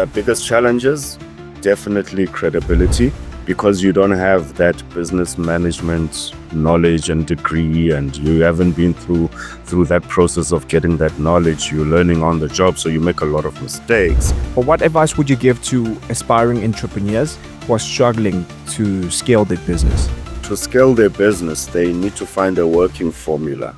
Biggest challenges, definitely credibility, because you don't have that business management knowledge and degree, and you haven't been through that process of getting that knowledge. You're learning on the job, so you make a lot of mistakes. But what advice would you give to aspiring entrepreneurs who are struggling to scale their business? To scale their business, they need to find a working formula.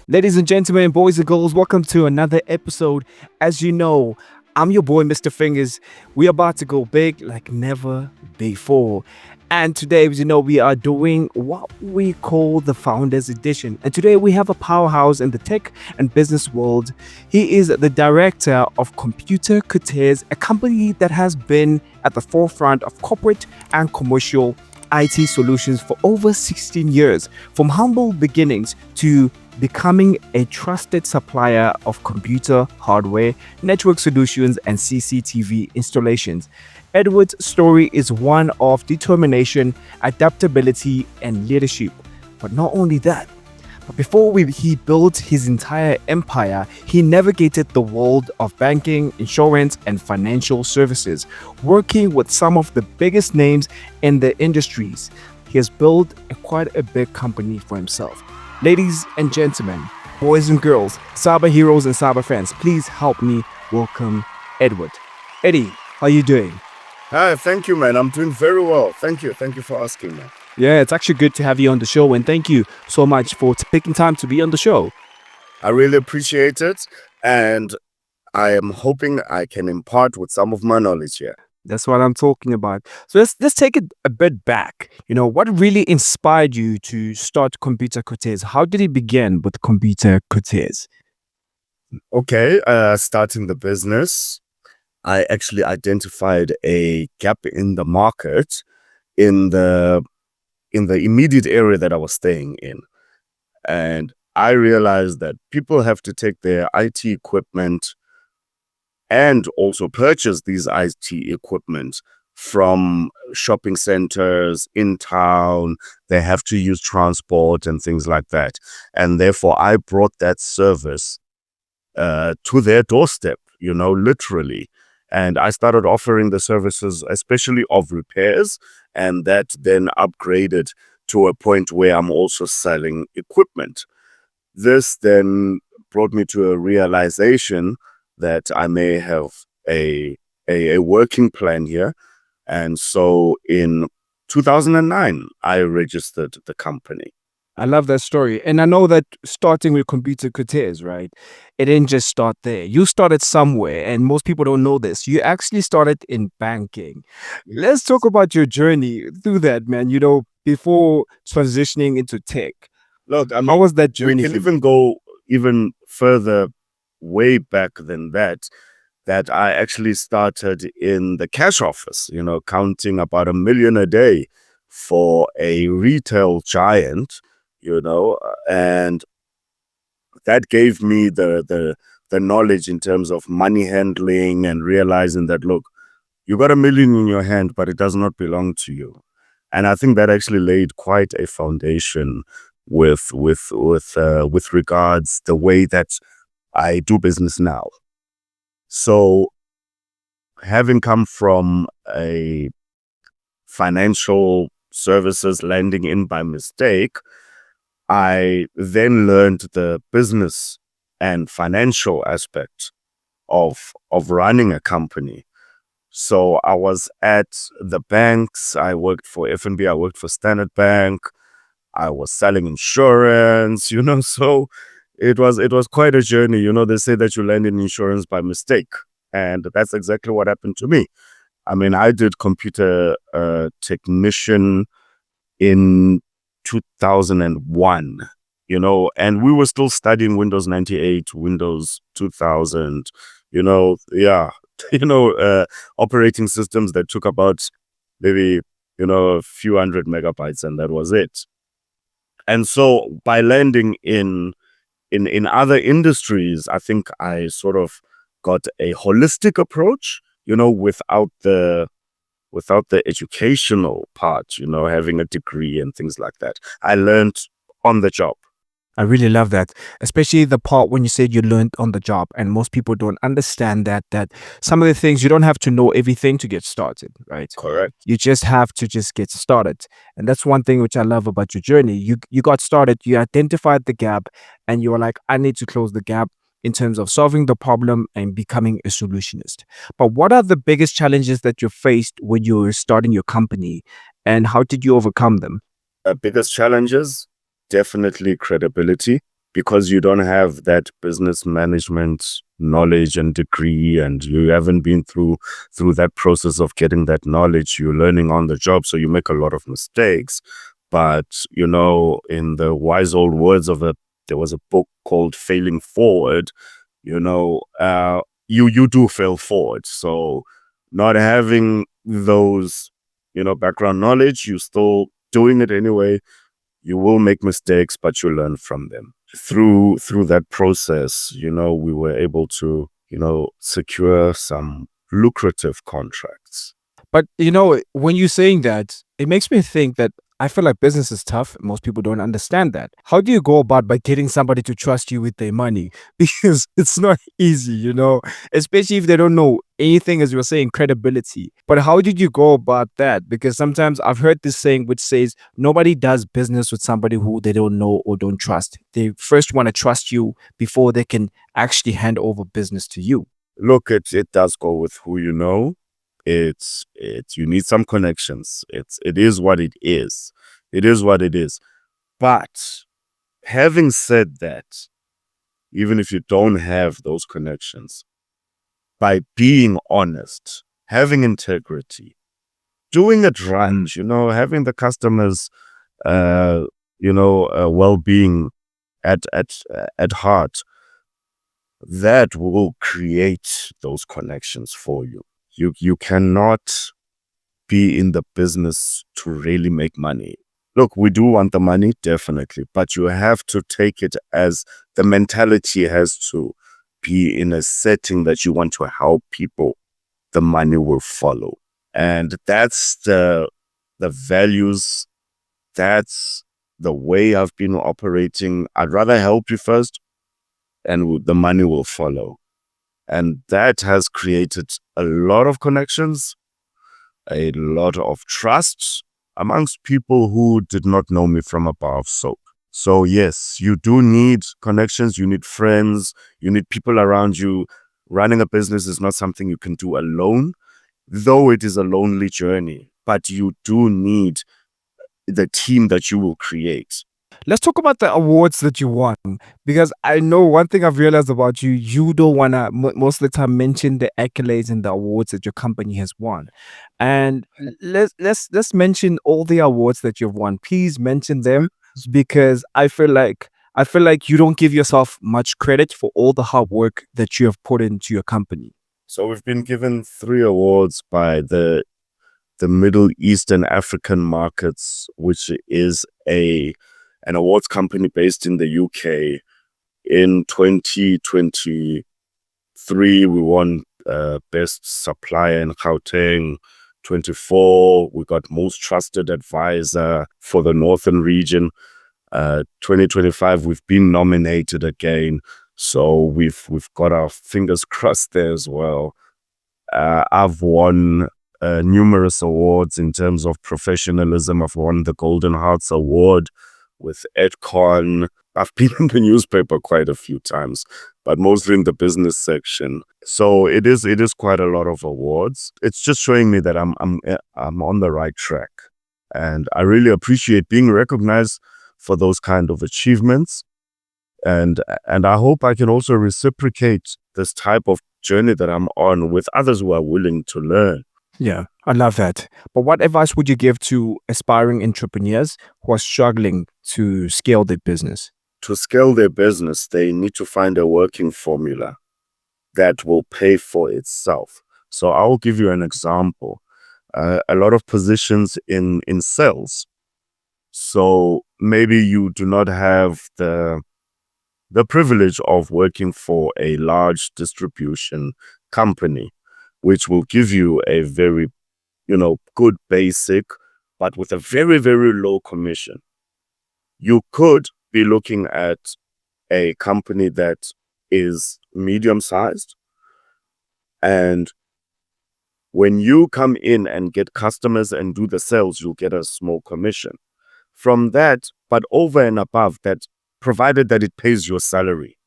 Ladies and gentlemen, boys and girls, welcome to another episode. As you know, I'm your boy, Mr. Fingers. We're about to go big like never before. And today, as you know, we are doing what we call the Founders Edition. And today we have a powerhouse in the tech and business world. He is the director of Computer Kortex, a company that has been at the forefront of corporate and commercial IT solutions for over 16 years. From humble beginnings to becoming a trusted supplier of computer hardware, network solutions, and CCTV installations. Edward's story is one of determination, adaptability, and leadership. But not only that, but before he built his entire empire, he navigated the world of banking, insurance, and financial services, working with some of the biggest names in the industries. He has built quite a big company for himself. Ladies and gentlemen, boys and girls, cyber heroes and cyber fans, please help me welcome Edward. Eddie, how are you doing? Hi, thank you, man. I'm doing very well. Thank you. Thank you for asking, man. Yeah, it's actually good to have you on the show, and thank you so much for taking time to be on the show. I really appreciate it, and I am hoping I can impart with some of my knowledge here. That's what I'm talking about. So let's take it a bit back. What really inspired you to start Computer Kortex? How did it begin with Computer Kortex? Okay, starting the business, I actually identified a gap in the market in the immediate area that I was staying in. And I realized that people have to take their IT equipment and also purchase these IT equipment from shopping centers in town. They have to use transport and things like that. And therefore, I brought that service to their doorstep, literally. And I started offering the services, especially of repairs, and that then upgraded to a point where I'm also selling equipment. This then brought me to a realization that I may have a working plan here. And so in 2009, I registered the company. I love that story. And I know that starting with Computer Kortex, right? It didn't just start there. You started somewhere, and most people don't know this. You actually started in banking. Let's talk about your journey through that, man, before transitioning into tech. Look, I mean, How was that we journey? can even go even further way back than that I actually started in the cash office, counting about $1 million a day for a retail giant, and that gave me the knowledge in terms of money handling and realizing that, look, you got $1 million in your hand, but it does not belong to you. And I think that actually laid quite a foundation with regards the way that I do business now. So having come from a financial services landing in by mistake, I then learned the business and financial aspect of running a company. So I was at the banks. I worked for FNB. I worked for Standard Bank. I was selling insurance, so it was quite a journey. They say that you land in insurance by mistake, and that's exactly what happened to me. I mean, I did computer technician in 2001, and we were still studying Windows 98, Windows 2000, operating systems that took about maybe, a few hundred megabytes, and that was it. And so by landing in in other industries, I think I sort of got a holistic approach, without the educational part, having a degree and things like that. I learned on the job. I really love that, especially the part when you said you learned on the job, and most people don't understand that some of the things you don't have to know everything to get started, right? Correct. You just have to just get started. And that's one thing which I love about your journey. You got started, you identified the gap, and you were like, I need to close the gap in terms of solving the problem and becoming a solutionist. But what are the biggest challenges that you faced when you were starting your company, and how did you overcome them? Biggest challenges, definitely credibility, because you don't have that business management knowledge and degree, and you haven't been through that process of getting that knowledge. You're learning on the job, so you make a lot of mistakes. But in the wise old words of there was a book called Failing Forward. You do fail forward. So not having those background knowledge, you still doing it anyway. You will make mistakes, but you learn from them. Through that process, we were able to secure some lucrative contracts. But when you're saying that, it makes me think that I feel like business is tough. Most people don't understand that. How do you go about by getting somebody to trust you with their money? Because it's not easy, especially if they don't know anything, as you were saying, credibility. But how did you go about that? Because sometimes I've heard this saying which says nobody does business with somebody who they don't know or don't trust. They first want to trust you before they can actually hand over business to you. Look, it does go with who you know. It's you need some connections. It is what it is. It is what it is. But having said that, even if you don't have those connections, by being honest, having integrity, doing it right, having the customers, well-being at heart, that will create those connections for you. You cannot be in the business to really make money. Look, we do want the money, definitely, but you have to take it as the mentality has to be in a setting that you want to help people. The money will follow. And that's the values, that's the way I've been operating. I'd rather help you first and the money will follow. And that has created a lot of connections, a lot of trust amongst people who did not know me from a bar of soap. So yes, you do need connections, you need friends, you need people around you. Running a business is not something you can do alone, though it is a lonely journey, but you do need the team that you will create. Let's talk about the awards that you won, because I know one thing I've realized about you, you don't want to most of the time mention the accolades and the awards that your company has won. And let's mention all the awards that you've won. Please mention them, because I feel like you don't give yourself much credit for all the hard work that you have put into your company. So we've been given 3 awards by the Middle East and African markets, which is an awards company based in the UK. In 2023, we won Best Supplier in Gauteng. 24, we got Most Trusted Advisor for the Northern Region. 2025, we've been nominated again, so we've got our fingers crossed there as well. I've won numerous awards in terms of professionalism. I've won the Golden Hearts Award with EdCon. I've been in the newspaper quite a few times, but mostly in the business section. So it is quite a lot of awards. It's just showing me that I'm on the right track, and I really appreciate being recognized for those kind of achievements. And I hope I can also reciprocate this type of journey that I'm on with others who are willing to learn. Yeah, I love that. But what advice would you give to aspiring entrepreneurs who are struggling to scale their business? To scale their business, they need to find a working formula that will pay for itself. So I'll give you an example. A lot of positions in sales. So maybe you do not have the privilege of working for a large distribution company, which will give you a very, good basic, but with a very, very low commission. You could be looking at a company that is medium sized, and when you come in and get customers and do the sales, you'll get a small commission from that. But over and above that, provided that it pays your salary,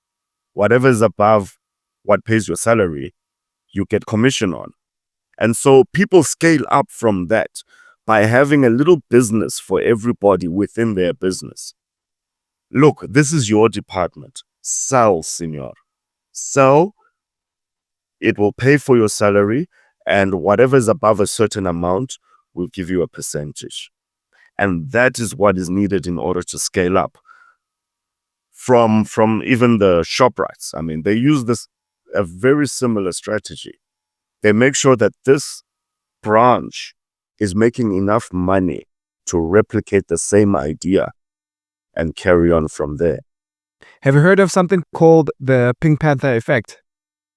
whatever is above what pays your salary, you get commission on. And so people scale up from that by having a little business for everybody within their business. Look, this is your department. Sell, senor. Sell. It will pay for your salary, and whatever is above a certain amount will give you a percentage. And that is what is needed in order to scale up. From even the ShopRites, I mean, they use a very similar strategy. They make sure that this branch is making enough money to replicate the same idea and carry on from there. Have you heard of something called the Pink Panther effect?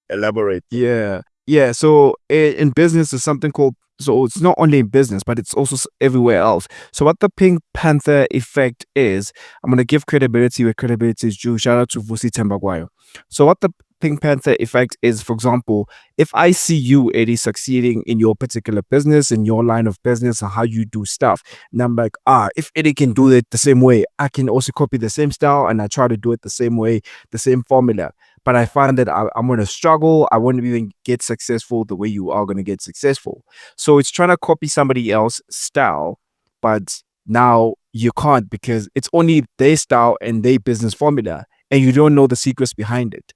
Elaborate. Yeah. Yeah. So in business, there's something called, so it's not only in business, but it's also everywhere else. So what the Pink Panther effect is, I'm going to give credibility where credibility is due. Shout out to Vusi Tembagwayo. So what the Pink Panther effect is, for example, if I see you, Eddie, succeeding in your particular business, in your line of business, and how you do stuff, and I'm like, if Eddie can do it the same way, I can also copy the same style, and I try to do it the same way, the same formula. But I find that I'm going to struggle. I won't even get successful the way you are going to get successful. So it's trying to copy somebody else's style, but now you can't because it's only their style and their business formula, and you don't know the secrets behind it,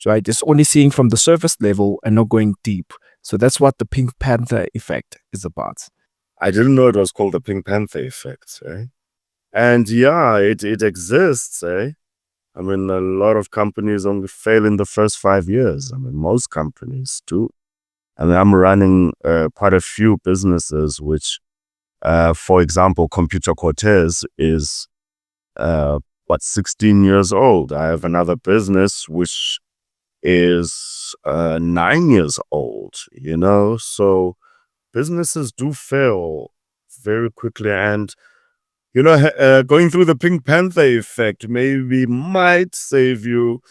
right? It's only seeing from the surface level and not going deep. So that's what the Pink Panther effect is about. I didn't know it was called the Pink Panther effect, eh? And yeah, it exists, eh? I mean, a lot of companies only fail in the first 5 years. I mean, most companies do. I mean, I'm running quite a few businesses, which, for example, Computer Kortex is, 16 years old. I have another business which is 9 years old, So businesses do fail very quickly. And going through the Pink Panther effect maybe might save you,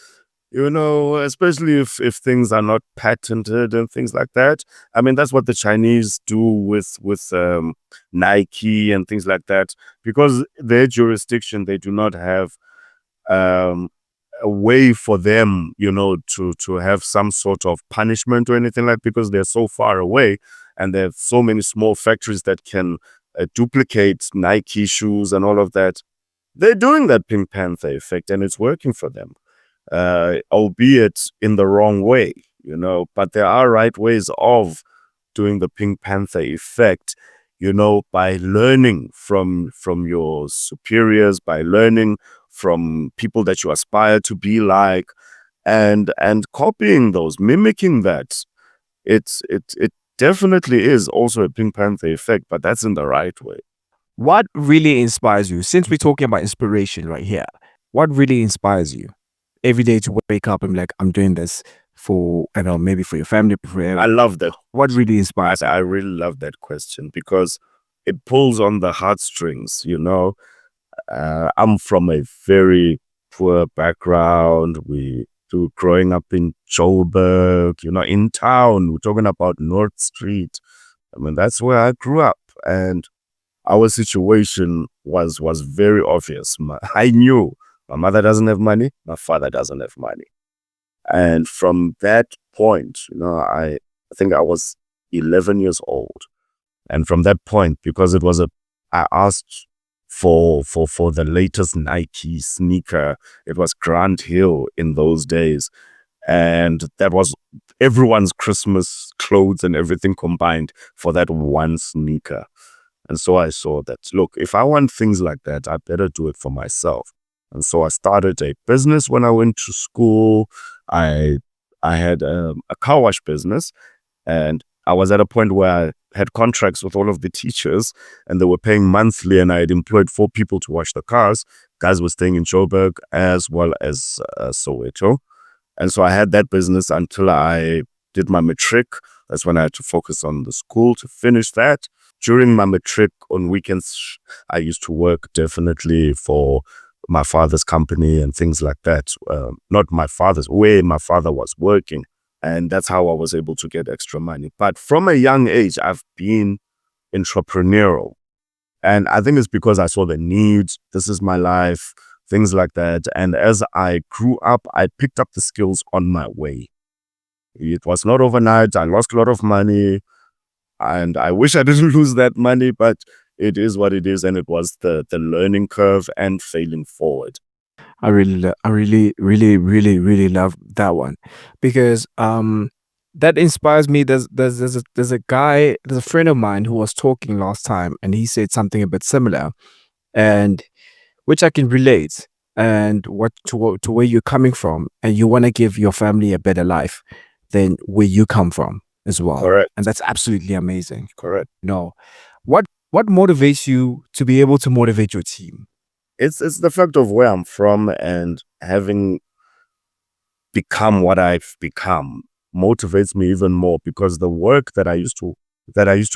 especially if things are not patented and things like that. I mean, that's what the Chinese do with Nike and things like that, because their jurisdiction, they do not have um, a way for them, to have some sort of punishment or anything like, because they're so far away and there are so many small factories that can duplicate Nike shoes and all of that. They're doing that Pink Panther effect and it's working for them, albeit in the wrong way, but there are right ways of doing the Pink Panther effect, by learning from your superiors, by learning from people that you aspire to be like, and copying those, mimicking that. It definitely is also a Pink Panther effect, but that's in the right way. What really inspires you? Since we're talking about inspiration right here, what really inspires you every day to wake up and be like, I'm doing this for, I don't know, maybe for your family? I love that. What really inspires you? I really love that question because it pulls on the heartstrings, I'm from a very poor background. Growing up in Joburg, in town. We're talking about North Street. I mean, that's where I grew up, and our situation was very obvious. I knew my mother doesn't have money, my father doesn't have money, and from that point, I think I was 11 years old, and from that point, because I asked for the latest Nike sneaker. It was Grand Hill in those days. And that was everyone's Christmas clothes and everything combined for that one sneaker. And so I saw that, look, if I want things like that, I better do it for myself. And so I started a business when I went to school. I had a car wash business, and I was at a point where had contracts with all of the teachers, and they were paying monthly, and I had employed 4 people to wash the cars. Guys were staying in Joburg as well as Soweto. And so I had that business until I did my matric. That's when I had to focus on the school to finish that. During my matric on weekends, I used to work definitely for my father's company and things like that. Not my father's, where my father was working. And that's how I was able to get extra money. But from a young age, I've been entrepreneurial. And I think it's because I saw the needs. This is my life, things like that. And as I grew up, I picked up the skills on my way. It was not overnight. I lost a lot of money. And I wish I didn't lose that money, but it is what it is. And it was the learning curve and failing forward. I really love that one, because that inspires me. There's a guy, there's a friend of mine who was talking last time, and he said something a bit similar, and which I can relate, and to where you're coming from, and you want to give your family a better life than where you come from as well. Correct. And that's absolutely amazing. Correct. No, what motivates you to be able to motivate your team? It's the fact of where I'm from and having become what I've become motivates me even more, because the work that I used to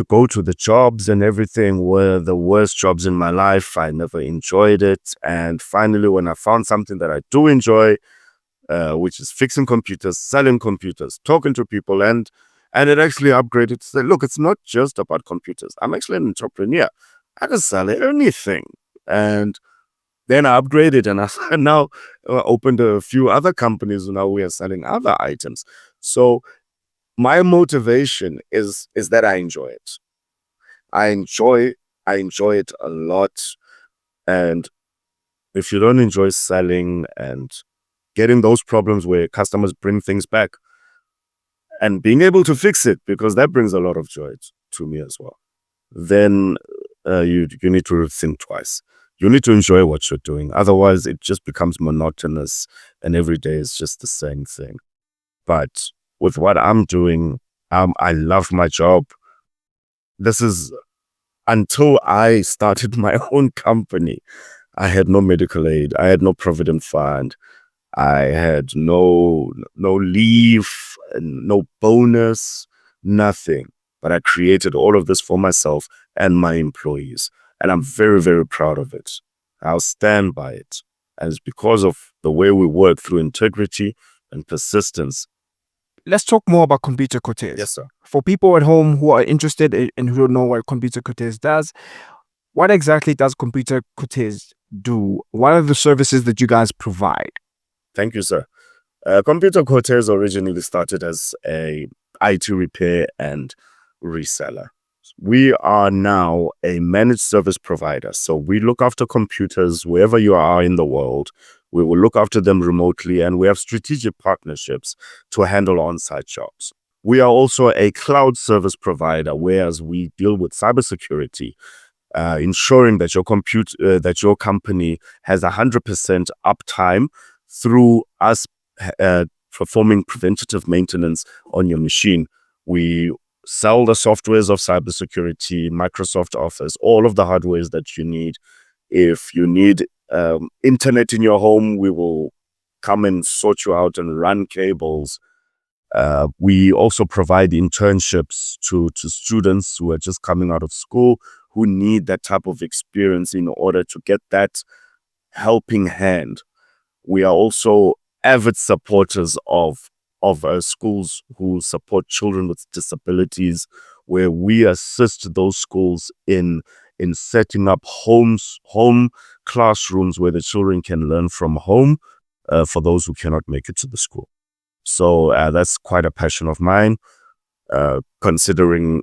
go to, the jobs and everything, were the worst jobs in my life. I never enjoyed it. And finally, when I found something that I do enjoy, which is fixing computers, selling computers, talking to people, and it actually upgraded to say, look, it's not just about computers. I'm actually an entrepreneur. I can sell anything. And then I upgraded, and I now opened a few other companies. Now we are selling other items. So my motivation is that I enjoy it. I enjoy it a lot. And if you don't enjoy selling and getting those problems where customers bring things back and being able to fix it, because that brings a lot of joy to me as well, then you need to think twice. You need to enjoy what you're doing. Otherwise, it just becomes monotonous, and every day is just the same thing. But with what I'm doing, I love my job. This is until I started my own company. I had no medical aid. I had no provident fund. I had no leave, no bonus, nothing. But I created all of this for myself and my employees. And I'm very, very proud of it. I'll stand by it. And it's because of the way we work through integrity and persistence. Let's talk more about Computer Kortex. Yes, sir. For people at home who are interested and who don't know what Computer Kortex does, what exactly does Computer Kortex do? What are the services that you guys provide? Thank you, sir. Computer Kortex originally started as a IT repair and reseller. We are now a managed service provider. So we look after computers wherever you are in the world. We will look after them remotely, and we have strategic partnerships to handle on-site jobs. We are also a cloud service provider, whereas we deal with cybersecurity, ensuring that your company has 100% uptime through us performing preventative maintenance on your machine. We sell the softwares of cybersecurity, Microsoft Office, all of the hardwares that you need. If you need internet in your home, we will come and sort you out and run cables. We also provide internships to students who are just coming out of school, who need that type of experience in order to get that helping hand. We are also avid supporters of schools who support children with disabilities, where we assist those schools in setting up home classrooms where the children can learn from home, for those who cannot make it to the school. So that's quite a passion of mine, considering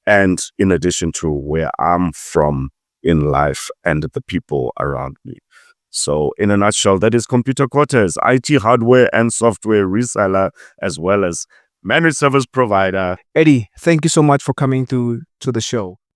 and in addition to where I'm from in life and the people around me. So in a nutshell, that is Computer Kortex, IT hardware and software reseller, as well as managed service provider. Eddie, thank you so much for coming to the show.